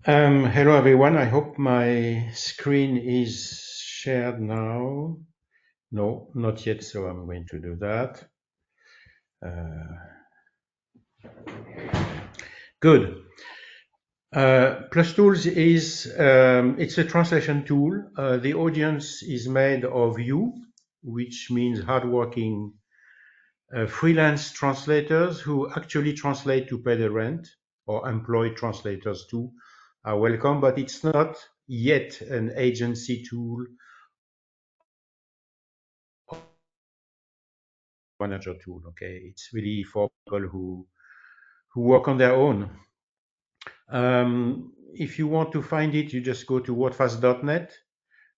Hello everyone. I hope my screen is shared now. No, not yet, so I'm going to do that. Good. Plus Tools is it's a translation tool. The audience is made of you, which means hardworking freelance translators who actually translate to pay the rent, or employed translators too are welcome, but it's not yet an agency tool manager tool. Okay, it's really for people who work on their own. If you want to find it, you just go to wordfast.net,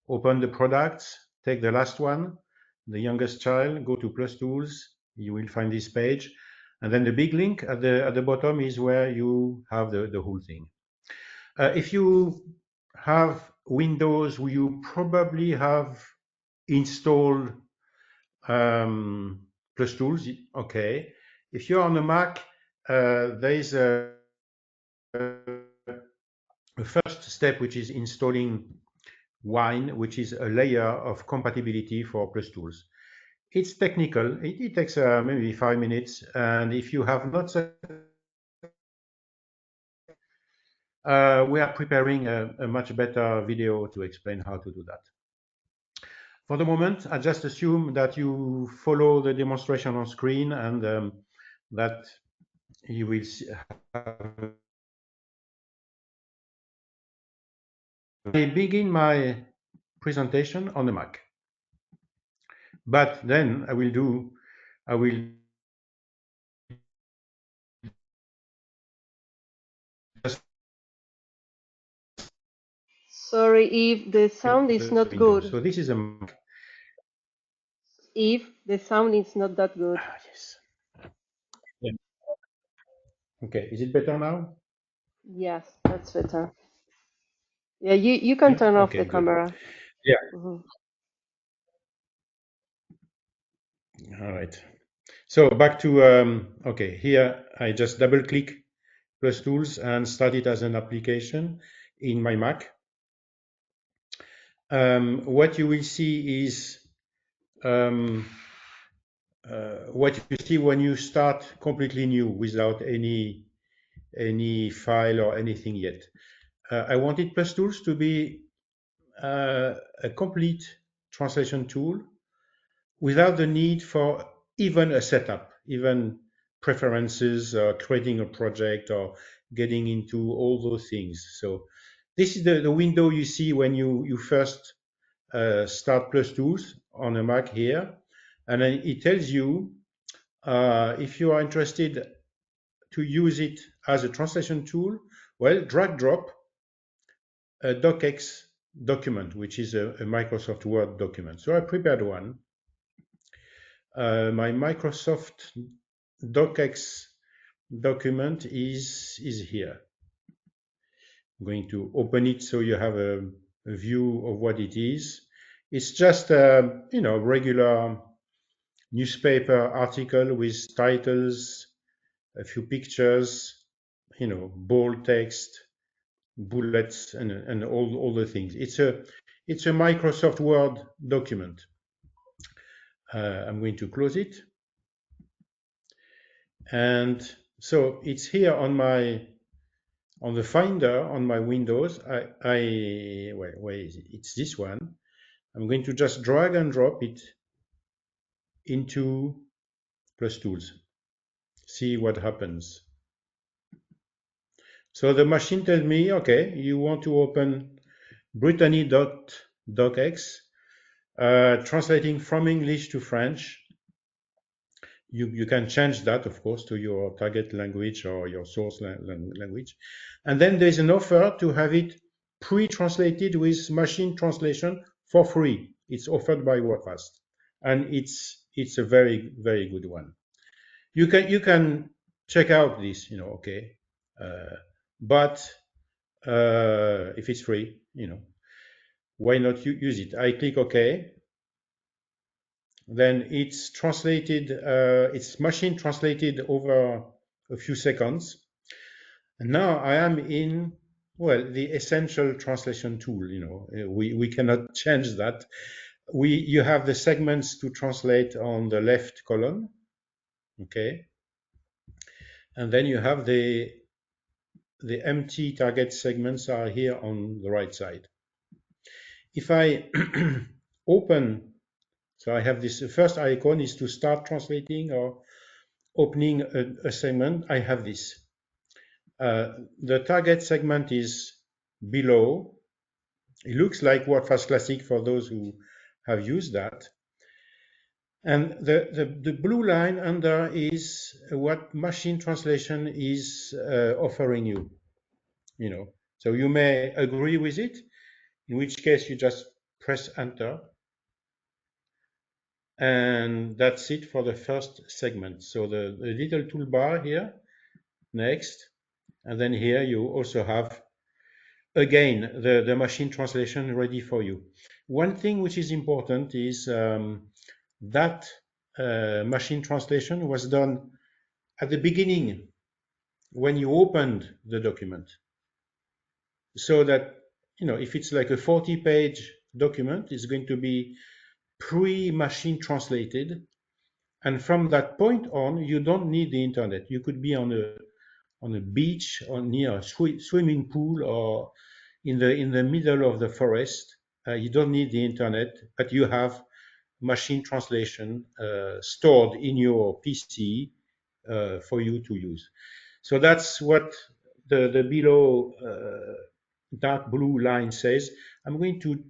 open the products, take the last one, the youngest child, go to Plus Tools. You will find this page, and then the big link at the bottom is where you have the whole thing. If you have Windows, you probably have installed Plus Tools. Okay. If you're on a Mac, there is a first step, which is installing Wine, which is a layer of compatibility for Plus Tools. It's technical. It takes maybe 5 minutes. And if you have not, we are preparing a much better video to explain how to do that. For the moment, I just assume that you follow the demonstration on screen and that you will have. I begin my presentation on the Mac, but then I will just Sorry, Yves, the sound is the not Windows. good. So this is a Mac. Yves, the sound is not that good. Yes. Yeah. Okay. Is it better now? Yes, that's better. Yeah, you can Yeah. turn off the Okay. Good. camera. Yeah. Mhm. All right. So back to okay. Here I just double click Plus Tools and start it as an application in my Mac. What you will see is um, what you see when you start completely new without any file or anything yet. I wanted Plus Tools to be a complete translation tool without the need for even a setup, even preferences, creating a project, or getting into all those things. So this is the window you see when you first start Plus Tools on a Mac here. And then it tells you if you are interested to use it as a translation tool, well, drag drop a docx document, which is a Microsoft Word document. So I prepared one. My Microsoft docx document is here. I'm going to open it so you have a view of what it is. It's just a regular newspaper article with titles, a few pictures, bold text, bullets, and all the things. It's a Microsoft Word document. I'm going to close it, and so it's here on the Finder on my Windows. Where is it? It's this one. I'm going to just drag and drop it into Plus Tools. See what happens. So the machine tells me, okay, you want to open Brittany.docx, translating from English to French. You can change that, of course, to your target language or your source language. And then there's an offer to have it pre-translated with machine translation for free. It's offered by WordFast, and it's a very, very good one. You can check out this, okay, but if it's free, why not use it? I click OK. Then it's translated, it's machine translated over a few seconds. And now I am in Well, the essential translation tool, we cannot change that. You have the segments to translate on the left column, okay, and then you have the empty target segments are here on the right side. If I open, so I have this first icon is to start translating or opening a segment. I have this. The target segment is below. It looks like WordFast Classic for those who have used that. And the blue line under is what machine translation is offering you. So you may agree with it, in which case you just press enter, and that's it for the first segment. So the little toolbar here, next, and then here you also have again the machine translation ready for you. One thing which is important is that machine translation was done at the beginning when you opened the document, so that if it's like a 40-page document, it's going to be pre-machine translated, and from that point on you don't need the internet. You could be on a beach or near a swimming pool or in the middle of the forest. You don't need the internet, but you have machine translation stored in your PC for you to use. So that's what the below dark blue line says. I'm going to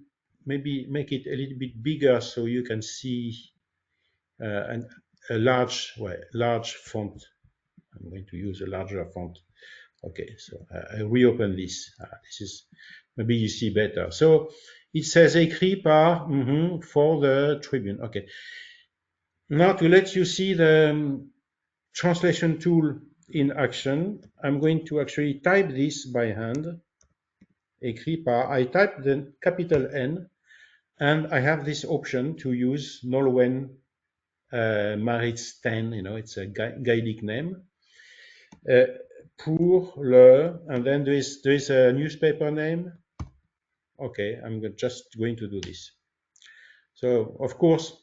maybe make it a little bit bigger so you can see a large font. I'm going to use a larger font. Okay, so I reopen this. This is, maybe you see better. So it says écrit par for the Tribune. Okay. Now to let you see the translation tool in action, I'm going to actually type this by hand. Écrit par. I type the capital N, and I have this option to use Nolwenn Maritz 10. It's a Gaelic name. Pour le, and then there is a newspaper name. Okay, I'm just going to do this. So of course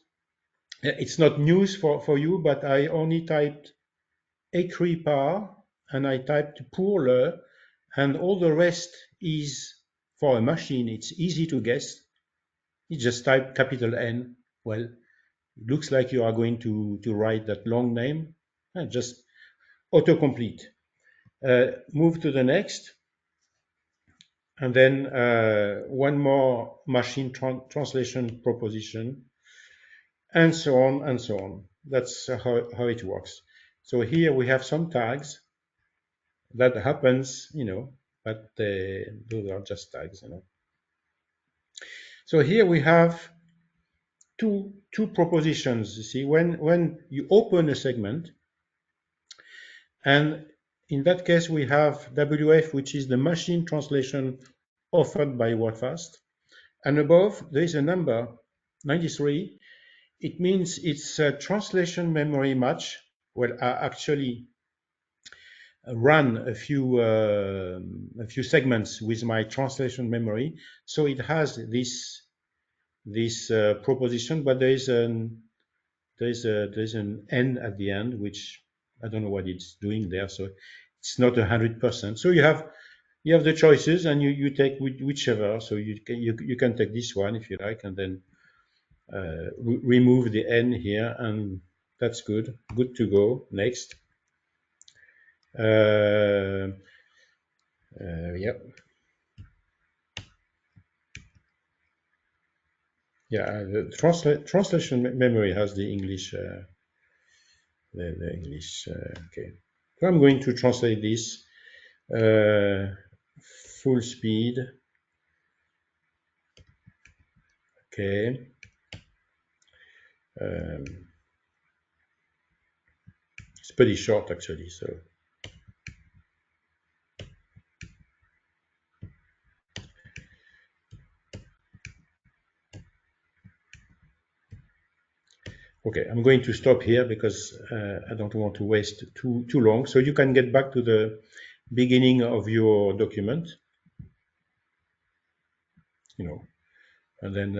it's not news for you, but I only typed écrit par and I typed pour le, and all the rest is for a machine. It's easy to guess. You just type capital N. Well, it looks like you are going to write that long name. Just autocomplete. Move to the next. And then one more machine translation proposition, and so on and so on. That's how it works. So here we have some tags. That happens, but those are just tags, So here we have two propositions. You see, when you open a segment, and in that case we have WF, which is the machine translation offered by WordFast, and above there is a number 93. It means it's a translation memory match. Well, I actually ran a few segments with my translation memory, so it has this proposition, but there's an N at the end, which I don't know what it's doing there. So it's not 100%. So you have the choices, and you take whichever. So you can take this one if you like, and then remove the N here, and that's good to go. Next. Yep. Yeah, the translation memory has the English. The English. Okay. So I'm going to translate this full speed. Okay. It's pretty short actually. So. Okay, I'm going to stop here because I don't want to waste too long. So you can get back to the beginning of your document. And then,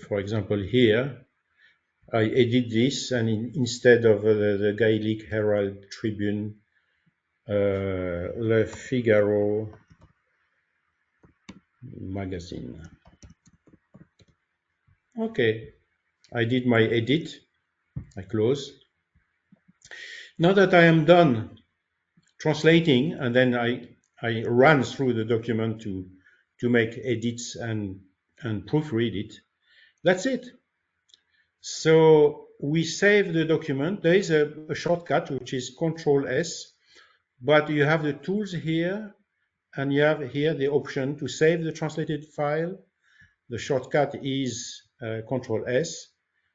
for example, here, I edit this, and instead of the Gaelic Herald Tribune, Le Figaro magazine. Okay, I did my edit. I close. Now that I am done translating, and then I run through the document to make edits and proofread it. That's it. So we save the document. There is a shortcut which is Control S, but you have the tools here, and you have here the option to save the translated file. The shortcut is Control S.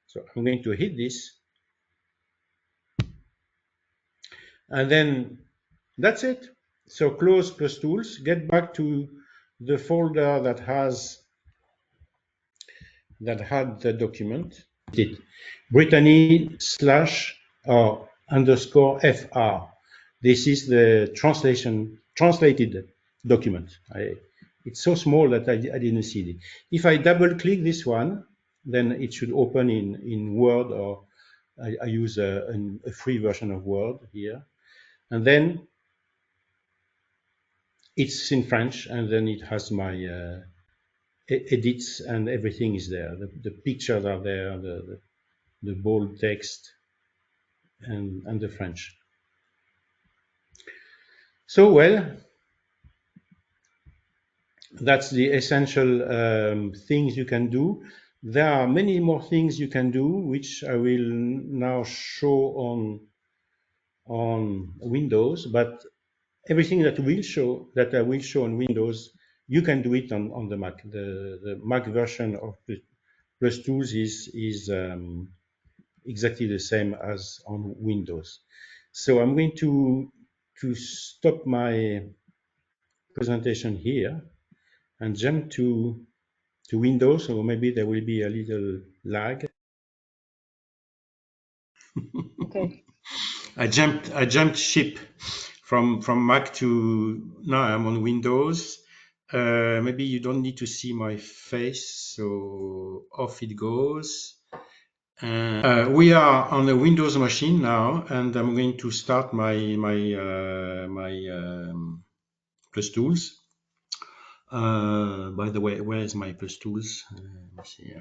So I'm going to hit this, and then that's it. So close plus tools, get back to the folder that had the document. It Brittany /_FR. This is the translated document. It's so small that I didn't see it. If I double click this one, then it should open in Word, or I use a free version of Word here. And then it's in French, and then it has my edits, and everything is there. The pictures are there, the bold text, and the French. So, well, that's the essential things you can do. There are many more things you can do, which I will now show on Windows, but everything that I will show on Windows, you can do it on the Mac. The Mac version of Plus Tools is exactly the same as on Windows. So I'm going to stop my presentation here and jump to Windows, or maybe there will be a little lag. Okay. I jumped ship from Mac to now I'm on Windows. Maybe you don't need to see my face, so off it goes. We are on a Windows machine now, and I'm going to start my Plus Tools. By the way, where is my Plus Tools? Let me see.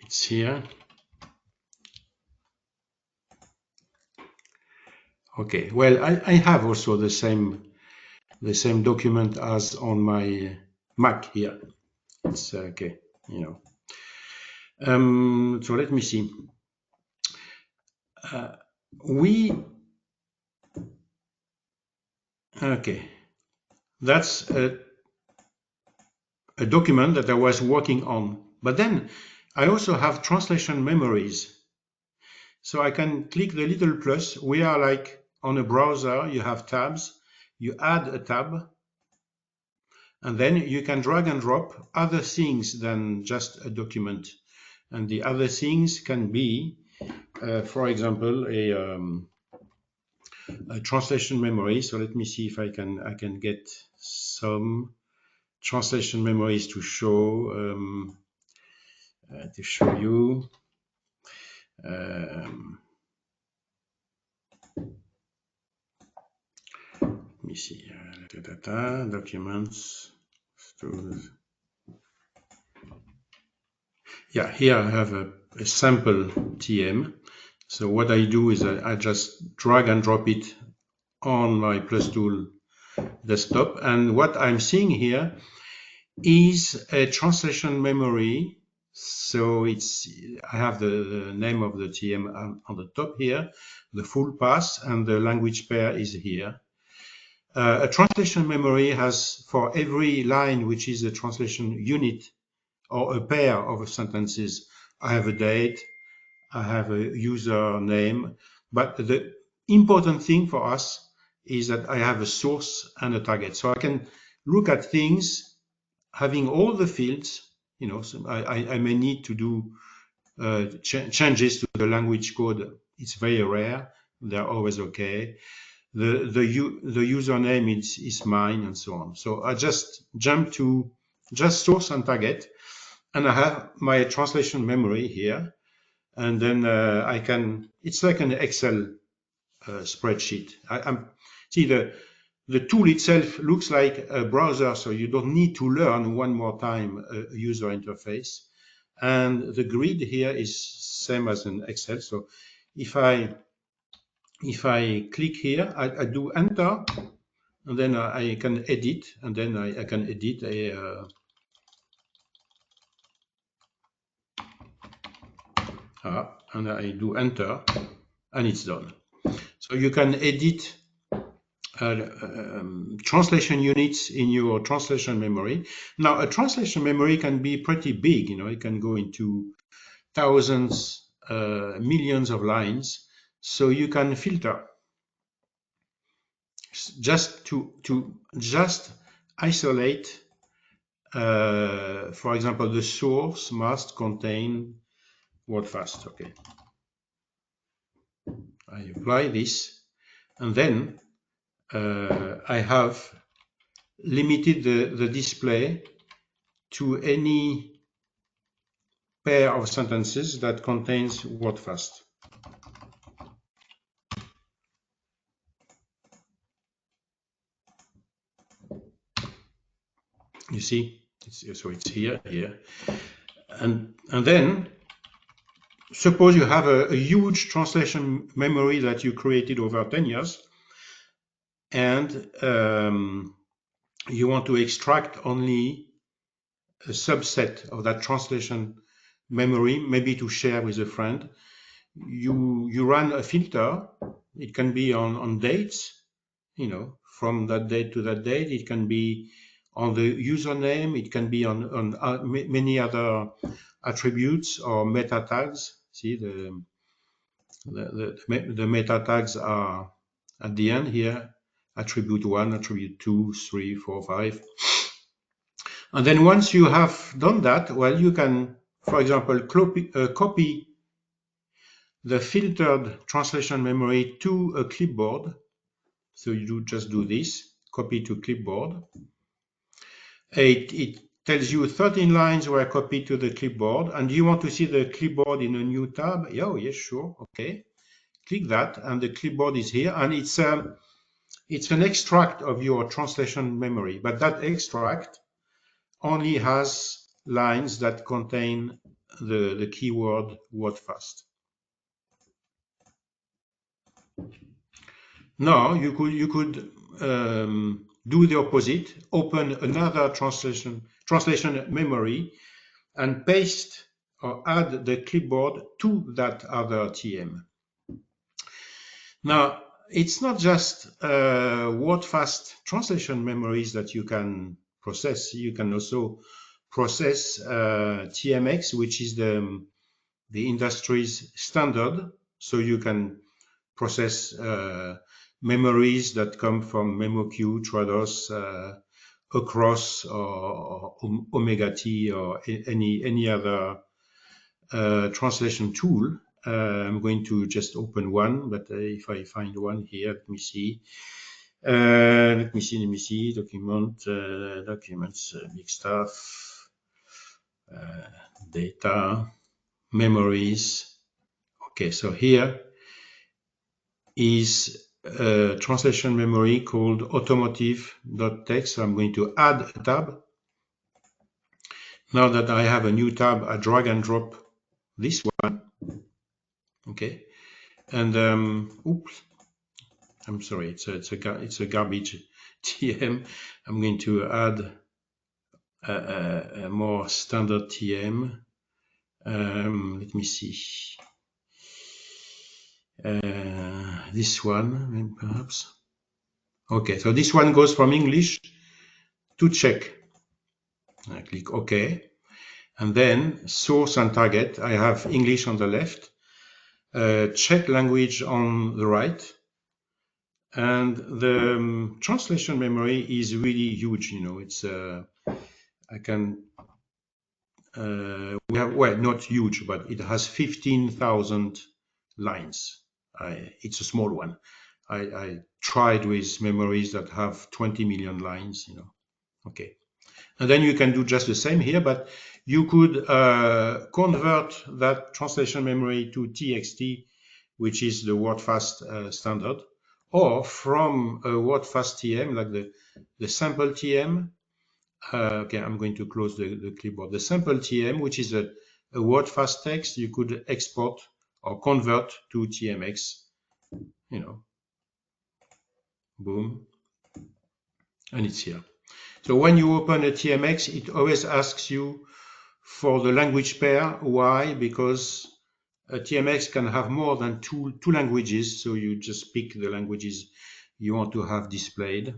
It's here. Okay. Well, I have also the same document as on my Mac here. It's okay. So let me see. Okay. That's a document that I was working on. But then I also have translation memories. So I can click the little plus. We are like on a browser, you have tabs. You add a tab, and then you can drag and drop other things than just a document. And the other things can be, for example, a translation memory. So let me see if I can get some translation memories to show you. Let me see. Documents. Yeah, here I have a sample TM. So what I do is I just drag and drop it on my Plus Tool desktop, and what I'm seeing here is a translation memory. So I have the name of the TM on the top here, the full path, and the language pair is here. A translation memory has, for every line which is a translation unit or a pair of sentences, I have a date, I have a user name, but the important thing for us is that I have a source and a target. So I can look at things having all the fields. So I may need to do changes to the language code. It's very rare. They're always okay. the username is mine, and so on. So I just jump to just source and target, and I have my translation memory here, and then I can. It's like an Excel spreadsheet. See the tool itself looks like a browser, so you don't need to learn one more time a user interface. And the grid here is same as in Excel. So if I click here, I do enter, and then I can edit, and then I can edit and I do enter, and it's done. So you can edit translation units in your translation memory. Now, a translation memory can be pretty big. It can go into thousands, millions of lines. So you can filter just to just isolate. For example, the source must contain WordFast. Okay, I apply this, and then I have limited the display to any pair of sentences that contains WordFast. You see, so it's here, and then suppose you have a huge translation memory that you created over 10 years, and you want to extract only a subset of that translation memory, maybe to share with a friend. You run a filter. It can be on dates, from that date to that date. It can be on the username. It can be on many other attributes or meta tags. See, the meta tags are at the end here: attribute 1, attribute 2, 3, 4, 5. And then once you have done that, well, you can, for example, copy the filtered translation memory to a clipboard. So you just do this, copy to clipboard. It tells you 13 lines were copied to the clipboard, and you want to see the clipboard in a new tab? Oh, yes, sure, okay. Click that, and the clipboard is here, and it's an extract of your translation memory, but that extract only has lines that contain the keyword WordFast. Now you could do the opposite. Open another translation memory and paste or add the clipboard to that other TM. Now it's not just WordFast translation memories that you can process. You can also process TMX, which is the industry's standard. So you can process memories that come from MemoQ, Trados, Across, or Omega T, or any other translation tool. I'm going to just open one, but if I find one here, let me see. Let me see. Documents, big stuff, data, memories. Okay, so here is a translation memory called automotive.txt. So I'm going to add a tab. Now that I have a new tab, I drag and drop this one. Okay, and oops, I'm sorry, it's a garbage TM. I'm going to add a more standard TM. Let me see. This one, perhaps. Okay, so this one goes from English to Czech. I click OK. And then source and target, I have English on the left, Czech language on the right. And the translation memory is really huge. It's we have, well, not huge, but it has 15,000 lines. It's a small one. I tried with memories that have 20 million lines, Okay. And then you can do just the same here, but you could convert that translation memory to TXT, which is the WordFast standard, or from a WordFast TM, like the sample TM. Okay, I'm going to close the clipboard. The sample TM, which is a WordFast text, you could export or convert to TMX, boom, and it's here. So when you open a TMX, it always asks you for the language pair. Why? Because a TMX can have more than two languages, so you just pick the languages you want to have displayed.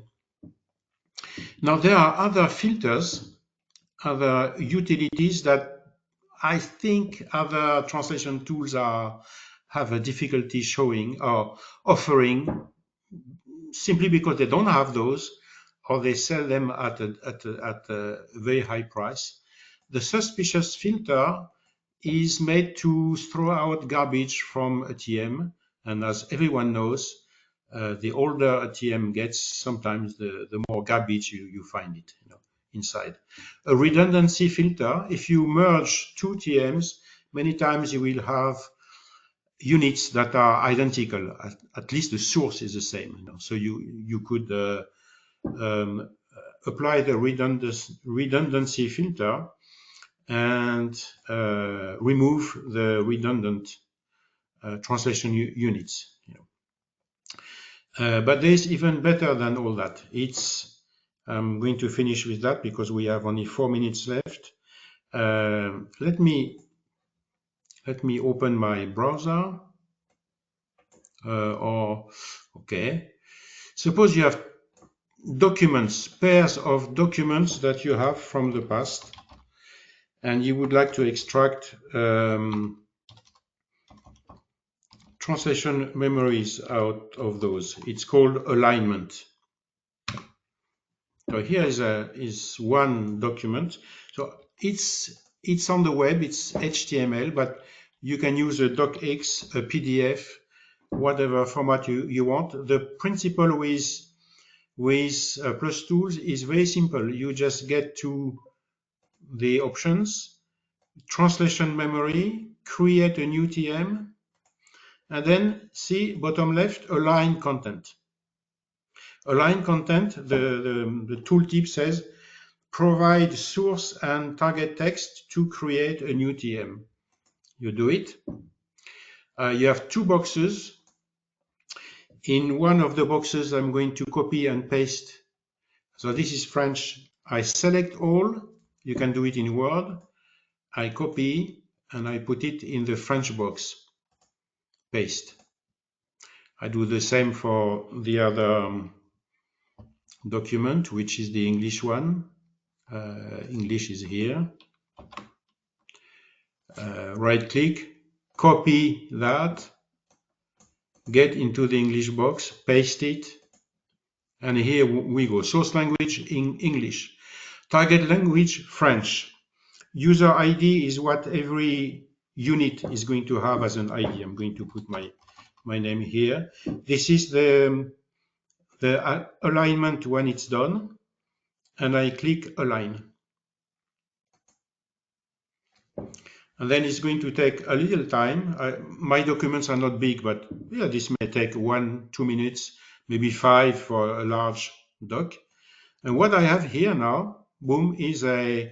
Now there are other filters, other utilities that I think other translation tools have a difficulty showing or offering, simply because they don't have those, or they sell them at a very high price. The suspicious filter is made to throw out garbage from a TM, and as everyone knows, the older a TM gets, sometimes the more garbage you find it inside. A redundancy filter, if you merge two TMs, many times you will have units that are identical. At least the source is the same. So you could apply the redundancy filter and remove the redundant translation units. But there's even better than all that. I'm going to finish with that because we have only 4 minutes left. Let me open my browser. Okay. Suppose you have documents, pairs of documents that you have from the past, and you would like to extract translation memories out of those. It's called alignment. So here is one document. So it's on the web. It's HTML, but you can use a docx, a PDF, whatever format you want. The principle with Plus Tools is very simple. You just get to the options, translation memory, create a new TM, and then see bottom left, align content. Align content, the tooltip says, provide source and target text to create a new TM. You do it. You have two boxes. In one of the boxes, I'm going to copy and paste. So this is French. I select all. You can do it in Word. I copy and I put it in the French box. Paste. I do the same for the other document, which is the English one. English is here. Right click, copy that, get into the English box, paste it, and here we go. Source language in English. Target language, French. User ID is what every unit is going to have as an ID. I'm going to put my name here. This is the alignment when it's done, and I click align. And then it's going to take a little time. My documents are not big, but yeah, this may take 1-2 minutes, maybe 5 for a large doc. And what I have here now, boom, is a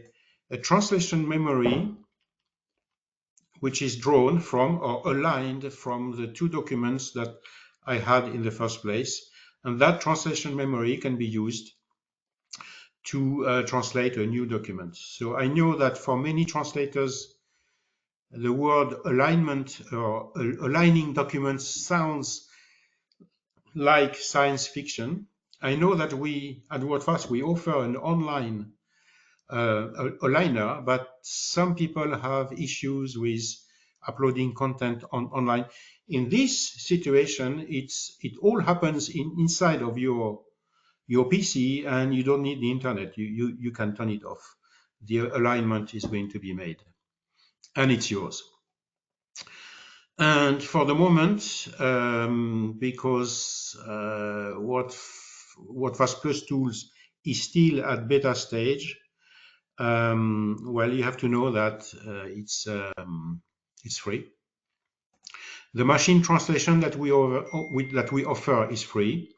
translation memory which is drawn from or aligned from the two documents that I had in the first place. And that translation memory can be used to translate a new document. So I know that for many translators, the word alignment or aligning documents sounds like science fiction. I know that we at WordFast we offer an online aligner, but some people have issues with uploading content online. In this situation, it all happens inside of your PC, and you don't need the internet. You can turn it off. The alignment is going to be made, and it's yours. And for the moment, because what Fast Plus Tools is still at beta stage, well, you have to know that it's free. The machine translation that we offer is free,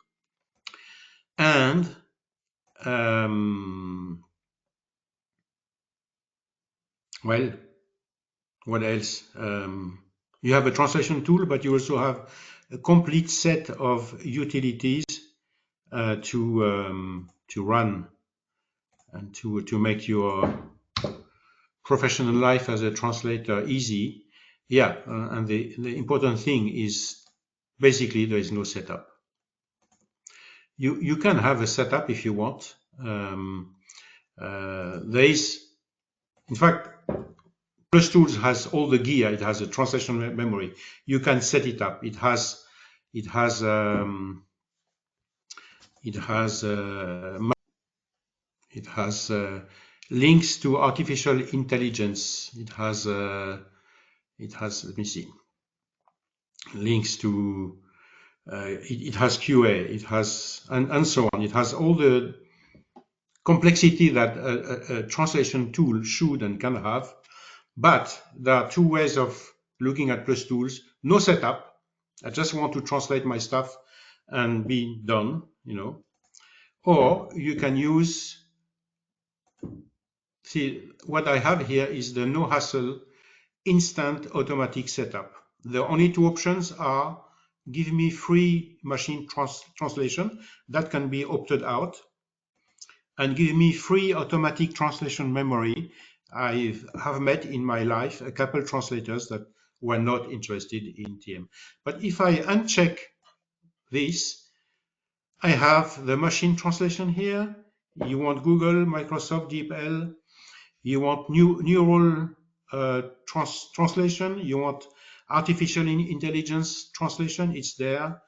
and well, what else? You have a translation tool, but you also have a complete set of utilities to run and to make your professional life as a translator easy. Yeah, and the important thing is basically there is no setup. You can have a setup if you want. There is, in fact, Plus Tools has all the gear. It has a translation memory. You can set it up. It has links to artificial intelligence. It has let me see, links to it has QA. It has and so on. It has all the complexity that a translation tool should and can have. But there are two ways of looking at Plus Tools. No setup. I just want to translate my stuff and be done, Or you can use, see, what I have here is the no hassle instant automatic setup. The only two options are give me free machine translation that can be opted out, and give me free automatic translation memory. I have met in my life a couple translators that were not interested in TM. But if I uncheck this, I have the machine translation here. You want Google, Microsoft, DeepL. You want neural translation. You want artificial intelligence translation. It's there.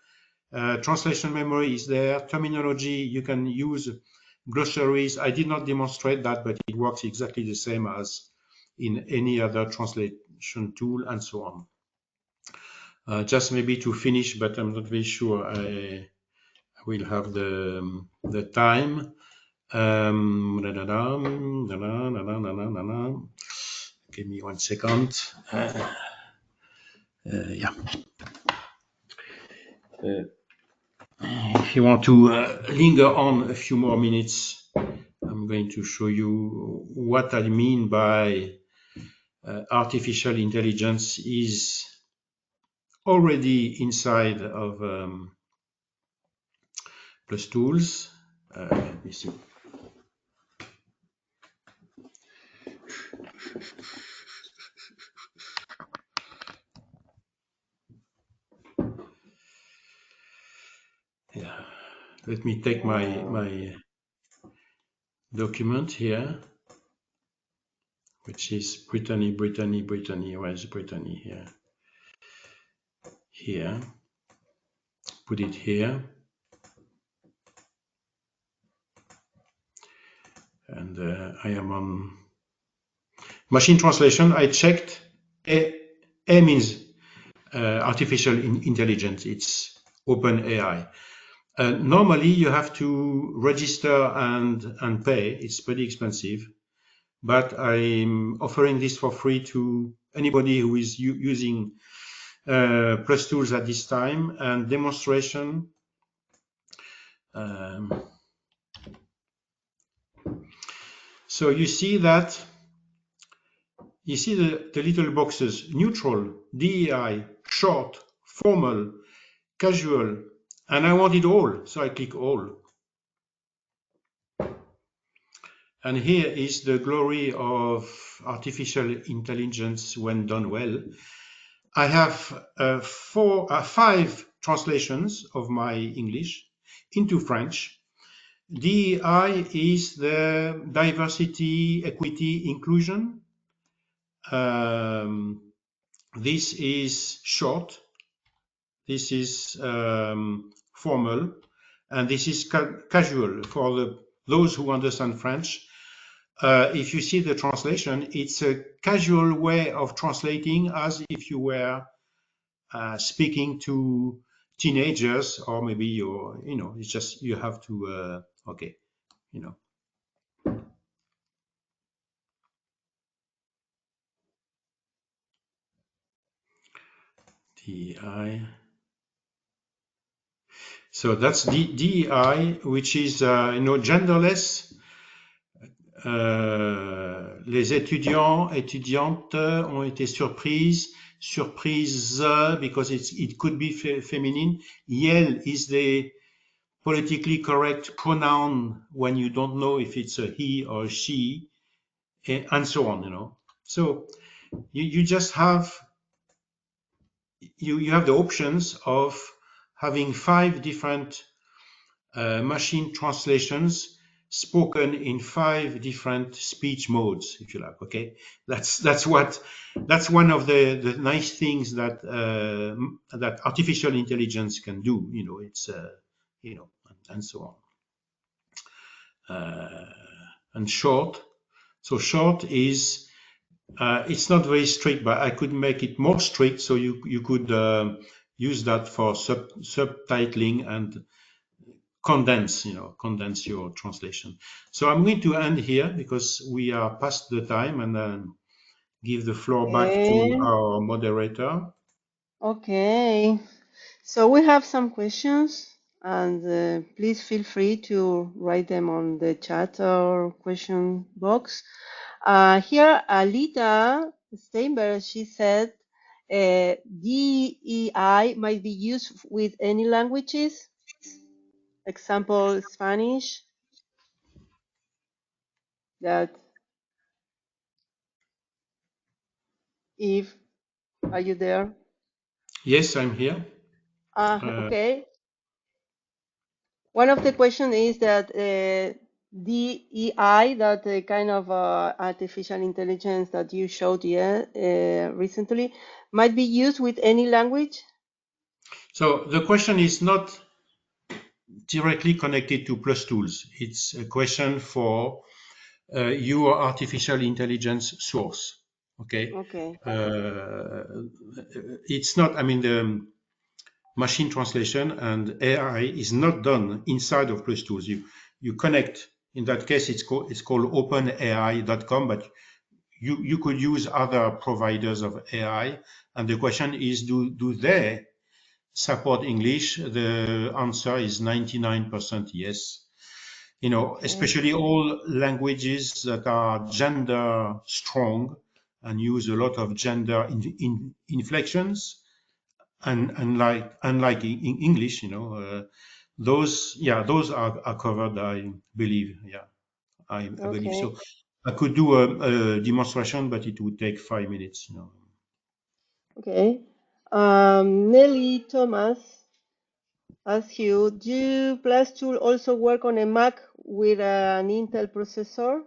Translation memory is there. Terminology, you can use glossaries. I did not demonstrate that, but it works exactly the same as in any other translation tool, and so on. Just maybe to finish, but I'm not very sure I will have the time. Give me 1 second. Yeah. If you want to linger on a few more minutes, I'm going to show you what I mean by artificial intelligence is already inside of Plus Tools. Let me see. Yeah. Let me take my document here, which is Brittany. Where is Brittany here? Here. Put it here. And I am on machine translation. I checked. A means artificial intelligence. It's OpenAI. Normally, you have to register and pay. It's pretty expensive, but I'm offering this for free to anybody who is using Plus Tools at this time, and demonstration. So you see that. You see the little boxes: neutral, DEI, short, formal, casual, and I want it all, so I click all. And here is the glory of artificial intelligence when done well. I have 5 translations of my English into French. DEI is the diversity, equity, inclusion. This is short. This is formal, and this is casual for those who understand French. If you see the translation, it's a casual way of translating, as if you were speaking to teenagers, or maybe it's just you have to, okay, you know, DEI. So that's DEI, which is, genderless. Les étudiantes ont été surprises because it could be feminine. Yell is the politically correct pronoun when you don't know if it's a he or she, and so on. So you just have you have the options of having 5 different machine translations spoken in 5 different speech modes, if you like. Okay, that's one of the nice things that artificial intelligence can do. It's and so on. And short. So short is it's not very strict, but I could make it more strict. So you could use that for subtitling and condense your translation. So I'm going to end here because we are past the time, and give the floor back to Okay. our moderator. Okay. So we have some questions, and please feel free to write them on the chat or question box. Here, Alita Steinberg, she said, DEI might be used with any languages. Example, Spanish. That if are you there? Yes, I'm here. Okay. One of the questions is that DEI, that kind of artificial intelligence that you showed recently, might be used with any language? So the question is not directly connected to Plus Tools. It's a question for your artificial intelligence source. Okay. Okay. It's not, I mean, the machine translation and AI is not done inside of Plus Tools. You connect. In that case, it's called openai.com, but you could use other providers of AI. And the question is, do they support English? The answer is 99% yes. Okay. Especially all languages that are gender strong and use a lot of gender inflections, and unlike in English, those are covered, I believe. Yeah, I believe Okay. so. I could do a demonstration, but it would take 5 minutes. Okay. Nelly Thomas asks you, do Plus Tool also work on a Mac with an Intel processor?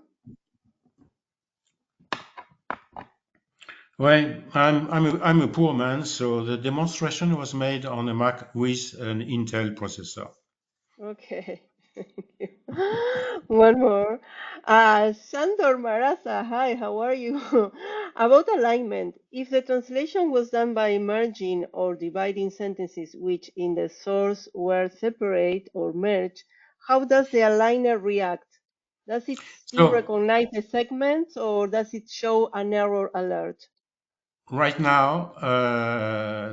Well, I'm a poor man, so the demonstration was made on a Mac with an Intel processor. Okay. One more. Sandor Marasa, hi, how are you? About alignment, if the translation was done by merging or dividing sentences which in the source were separate or merged, how does the aligner react? Does it still So recognize the segments or does it show an error alert? right now,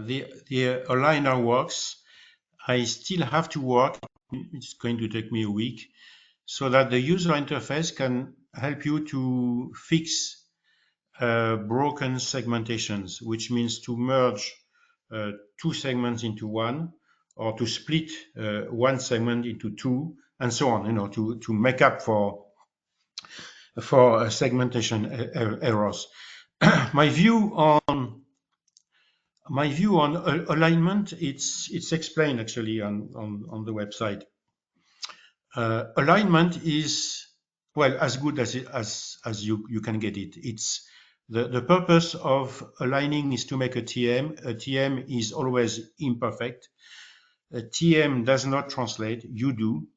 the aligner works. I still have to work. It's going to take me a week, so that the user interface can help you to fix broken segmentations, which means to merge 2 segments into one, or to split 1 segment into 2, and so on. To make up for segmentation errors. my view on alignment, it's explained actually on the website. Alignment is, well, as good as you can get it. It's the purpose of aligning is to make a TM. A TM is always imperfect. A TM does not translate. You do.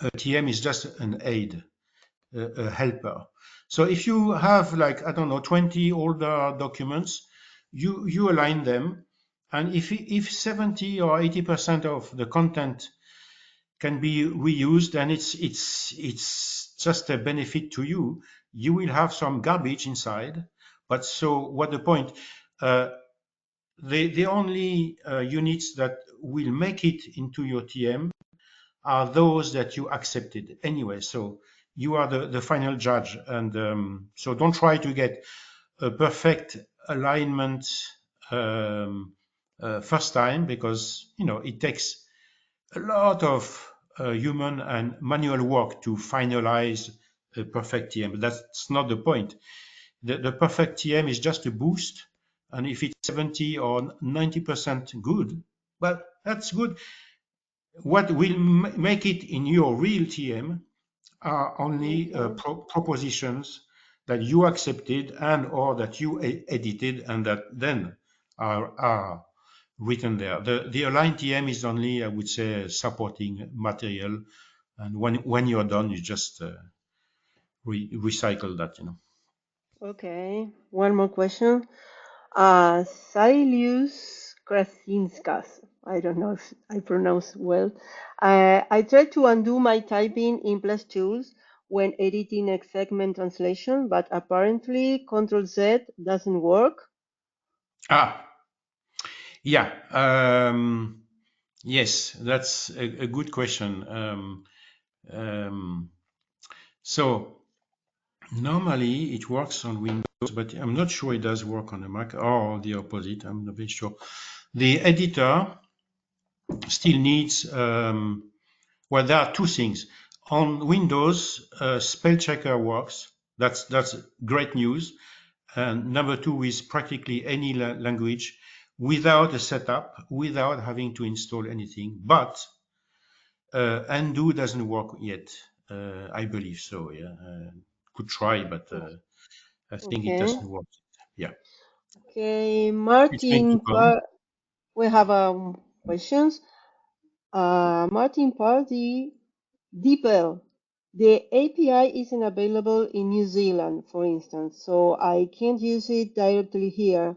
A TM is just an aid, a helper. So if you have, like, I don't know, 20 older documents, you align them, And if 70 or 80% of the content can be reused, and it's just a benefit to you. You will have some garbage inside, but so what the point? Uh, the only units that will make it into your TM are those that you accepted anyway. So you are the final judge, and so don't try to get a perfect alignment um, first time, because it takes a lot of human and manual work to finalize a perfect TM. But that's not the point. The perfect TM is just a boost, and if it's 70 or 90% good, well, that's good. What will make it in your real TM are only Okay. propositions that you accepted and or that you edited, and that then are written there. The aligned TM is only, I would say, supporting material, and when you're done, you just recycle that. Okay. One more question. Silius Krasinskas. I don't know if I pronounce well. I tried to undo my typing in Plus Tools when editing a segment translation, but apparently Control Z doesn't work. Ah, yeah. Yes, that's a good question. Um, so normally it works on Windows, but I'm not sure it does work on the Mac, or the opposite. I'm not very sure. The editor still needs, well, there are two things. On Windows, spell checker works. That's great news. And number two is practically any language without a setup, without having to install anything. But undo doesn't work yet. I believe so. Yeah, could try, but I think it Okay. doesn't work. Yeah, Okay. it's going to come. We have questions. Martin Pardy, DeepL. The API isn't available in New Zealand, for instance, so I can't use it directly here.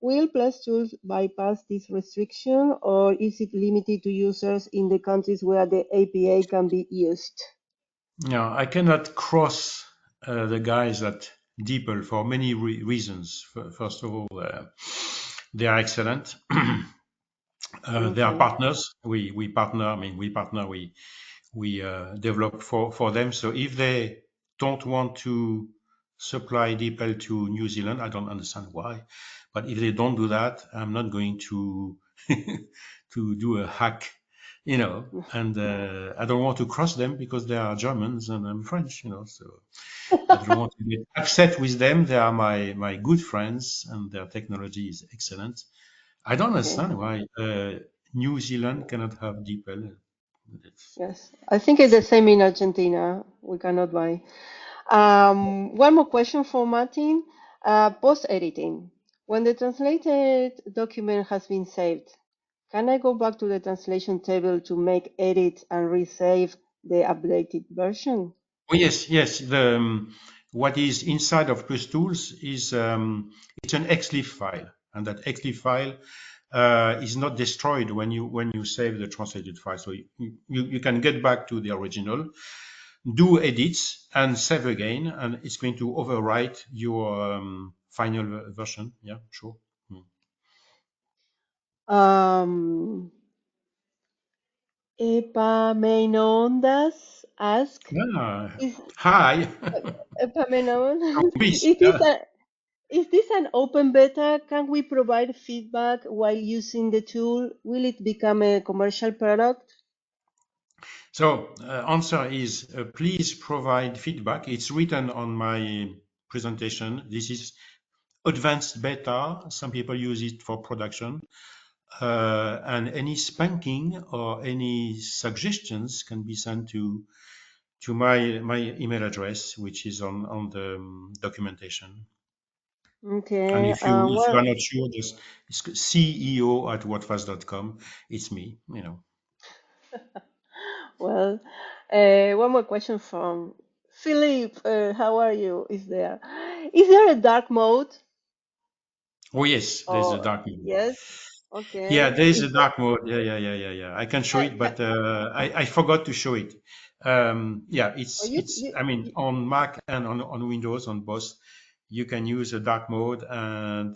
Will Plus Tools bypass this restriction, or is it limited to users in the countries where the API can be used? No, I cannot cross the guys at DeepL for many reasons. First of all, they are excellent. They are Okay. partners. We partner. I mean, we partner. We develop for them. So if they don't want to supply DeepL to New Zealand, I don't understand why. But if they don't do that, I'm not going to to do a hack. And I don't want to cross them because they are Germans and I'm French. So I don't want to get upset with them. They are my good friends and their technology is excellent. I don't Okay. understand why New Zealand cannot have DeepL. It's, Yes. I think it's the same in Argentina. We cannot buy. One more question for Martin. Post editing. When the translated document has been saved, can I go back to the translation table to make edits and resave the updated version? Oh, yes, yes. What is inside of Plus Tools is it's an XLIF file, and that XLIF file is not destroyed when you save the translated file. So you can get back to the original, do edits, and save again, and it's going to overwrite your final version. Yeah, sure. Mm. Um, Epaminondas ask, Ah, is hi, from Epaminondas, Greece. is this Yeah. a is this an open beta? Can we provide feedback while using the tool? Will it become a commercial product? So answer is please provide feedback. It's written on my presentation. This is advanced beta. Some people use it for production. And any spanking or any suggestions can be sent to my email address, which is on the documentation. And Okay. if you are Well, not sure, just it's CEO@whatfast.com. It's me. well, one more question from Philip. How are you? Is there a dark mode? Oh yes, there's a Or dark mode. yes? Yeah, Okay. there is a Is that, dark mode. Yeah. I can show it, ca but I forgot to show it. Yeah, oh, it's. I mean, on Mac and on Windows, on both, you can use a dark mode, and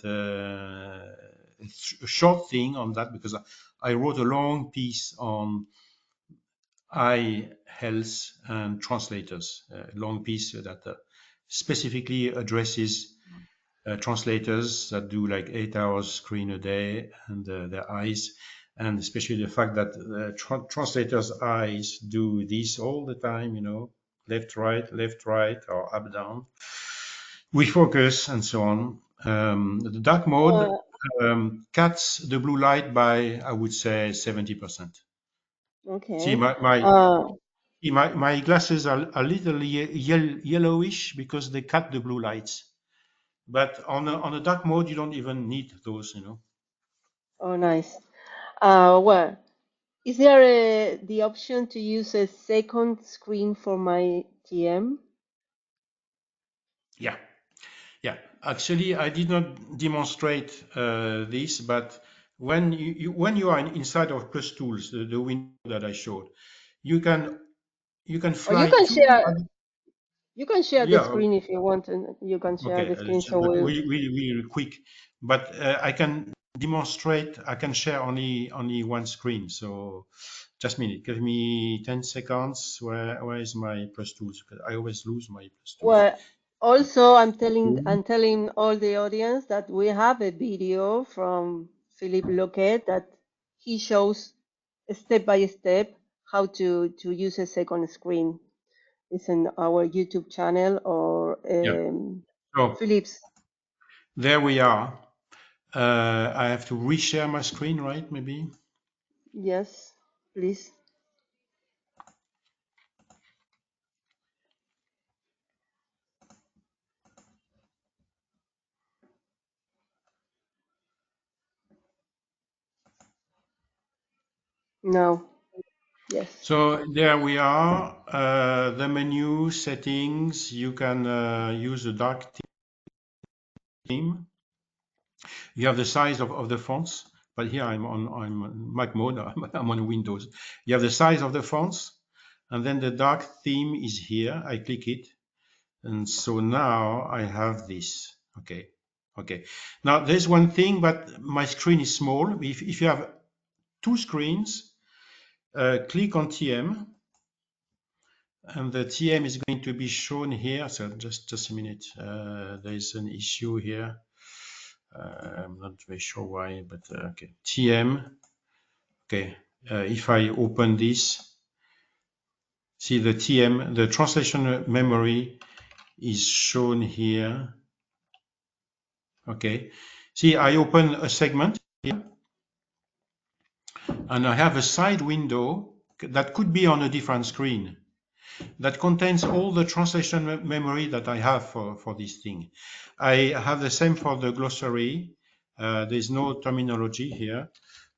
it's a short thing on that because I wrote a long piece on eye health and translators, a long piece that specifically addresses translators that do like 8 hours screen a day and their eyes, and especially the fact that translators' eyes do this all the time, left, right, or up, down, refocus, and so on. The dark mode well, cuts the blue light by, I would say, 70%. See, okay. my Uh, my glasses are a little yellowish because they cut the blue lights. But on a dark mode, you don't even need those. oh, nice. Well, is there the option to use a second screen for my TM? Yeah, yeah. Actually, I did not demonstrate this, but when you are inside of Plus Tools, the window that I showed, you can you can Or you fly can two. share. You can share the Yeah, screen if you want, and you can share okay, the screen. So but we. really quick. But I can demonstrate. I can share only one screen. So just a minute. Give me 10 seconds. Where is my Plus Tools? Because I always lose my Plus Tools. Well, also, I'm telling all the audience that we have a video from Philippe Loquet that he shows step by step how to use a second screen. It's in our YouTube channel or Yeah. So Philippe's. there we are. I have to reshare my screen, right? Maybe. Yes, please. No. Yes. So there we are. The menu settings. You can use the dark theme. You have the size of the fonts, but here I'm on Mac mode. I'm on Windows. You have the size of the fonts, and then the dark theme is here. I click it, and so now I have this. Okay. Now there's one thing, but my screen is small. If you have two screens, click on TM, and the TM is going to be shown here. So just a minute. There is an issue here. I'm not very sure why, but okay. TM. Okay. If I open this, see the TM, the translation memory is shown here. Okay. See, I open a segment here, and I have a side window that could be on a different screen that contains all the translation memory that I have for this thing. I have the same for the glossary. There's no terminology here.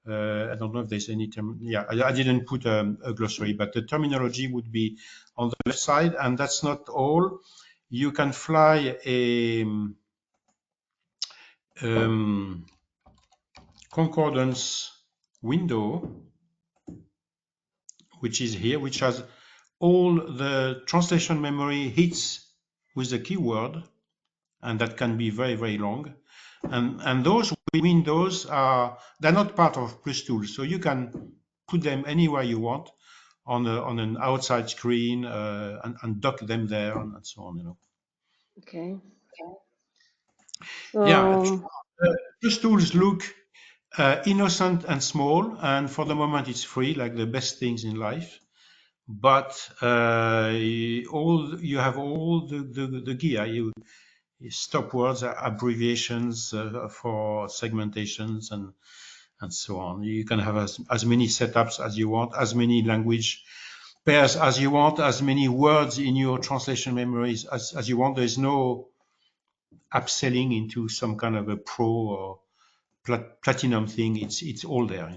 I don't know if there's any term. Yeah, I didn't put a glossary, but the terminology would be on the left side, and that's not all. You can fly a um, concordance window, which is here, which has all the translation memory hits with the keyword, and that can be very, very long. And those windows they're not part of Plus Tools, so you can put them anywhere you want on an outside screen and dock them there and so on. Okay. Yeah, So Plus Tools look innocent and small, and for the moment it's free, like the best things in life. But you have all the gear. You stop words, abbreviations for segmentations and so on. You can have as many setups as you want, as many language pairs as you want, as many words in your translation memories as you want. There's no upselling into some kind of a pro or platinum thing. It's all there.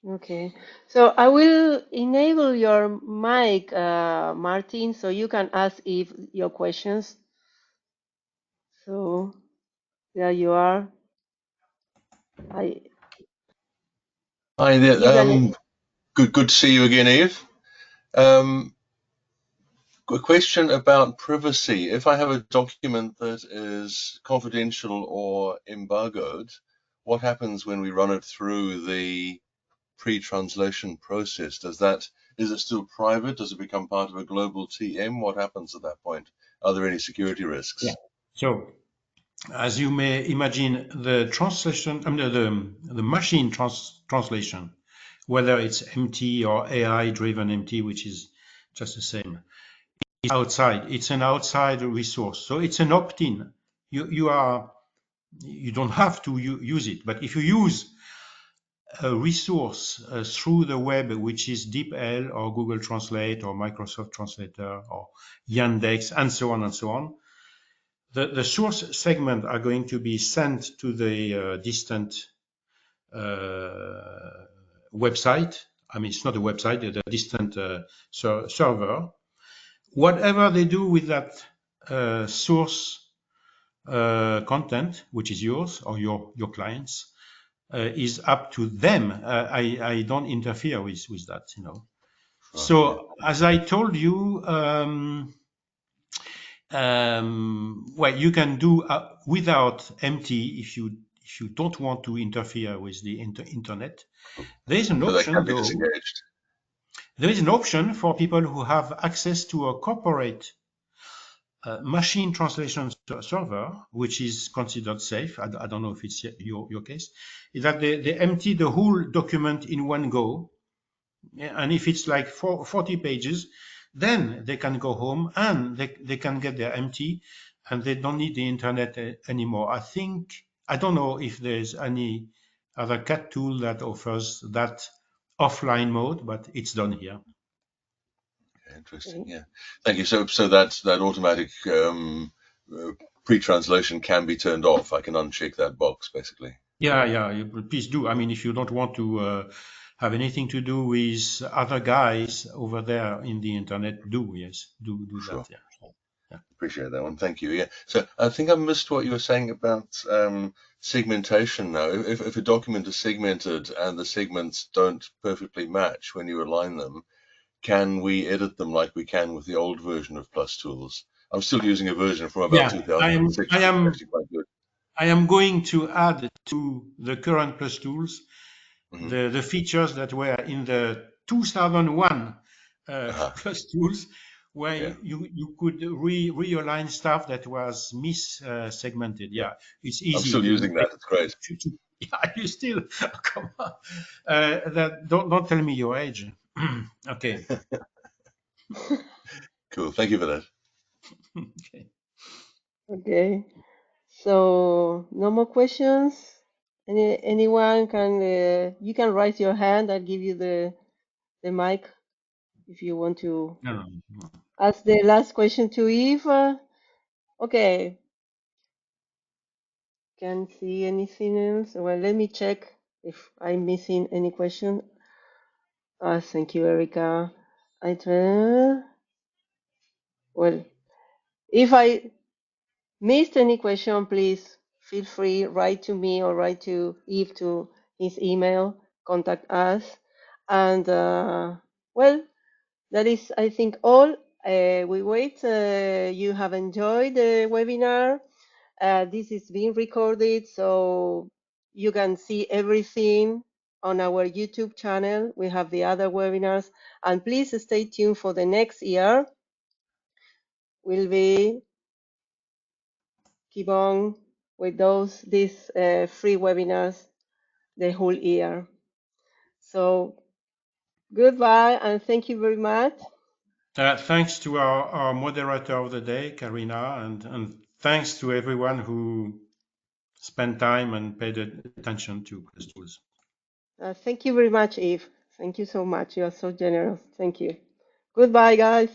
okay. So I will enable your mic, Martin, so you can ask if your questions. So there you are. I Hi there. You can. Good to see you again, Eve. Um, a question about privacy. If I have a document that is confidential or embargoed, what happens when we run it through the pre-translation process? Is it still private? Does it become part of a global TM? What happens at that point? Are there any security Yeah. risks? So, as you may imagine, the translation, I mean, the machine translation, whether it's MT or AI driven MT, which is just the same, is outside. It's an outside resource. So it's an opt-in. You don't have to use it, but if you use a resource through the web, which is DeepL or Google Translate or Microsoft Translator or Yandex and so on and so on, the source segment are going to be sent to the distant website. I mean, it's not a website, it's a distant server. Whatever they do with that source content, which is yours or your clients, is up to them. I don't interfere with that, you know. Right, yeah. So as I told you, well, you can do without MT if you don't want to interfere with the internet. There is an So they option can be though. disengaged. There is an option for people who have access to a corporate machine translation server, which is considered safe. I don't know if it's your case. Is that they empty the whole document in one go, and if it's like 40 pages, then they can go home and they can get their MT, and they don't need the internet anymore. I don't know if there's any other CAT tool that offers that offline mode, but it's done here. Interesting. Yeah. Thank you. So that automatic uh, pre-translation can be turned off. I can uncheck that box basically. Yeah, please do. I mean, if you don't want to have anything to do with other guys over there in the internet, yes, do that. Sure. Yeah, yeah. Appreciate that one. Thank you. Yeah. So I think I missed what you were saying about segmentation now. If a document is segmented and the segments don't perfectly match when you align them, can we edit them like we can with the old version of Plus Tools? I'm still using a version from about Yeah, I am. 2006, I which is am. actually quite good. I am going to add to the current Plus Tools Hmm. the features that were in the 2001 Plus Tools, where Yeah. you could realign stuff that was mis segmented. Yeah. Yeah, it's I'm easy still to using that. It's great. yeah, you still come on. That don't tell me your age. Okay. Cool. Thank you for that. Okay. Okay. So no more questions. Anyone can you can raise your hand. I'll give you the mic if you want to No. ask the last question to Eve. Okay. Can't see anything else. Well, let me check if I'm missing any question. Thank you, Erica. Well, if I missed any question, please feel free, write to me or write to Eve to his email, contact us. And well, that is, I think, all. We wait. You have enjoyed the webinar. This is being recorded, so you can see everything on our YouTube channel. We have the other webinars. And please stay tuned for the next year. We'll be keep on with these free webinars the whole year. So goodbye and thank you very much. Thanks to our moderator of the day, Karina, and thanks to everyone who spent time and paid attention to Plus Tools. Thank you very much, Eve. Thank you so much. You are so generous. Thank you. Goodbye, guys.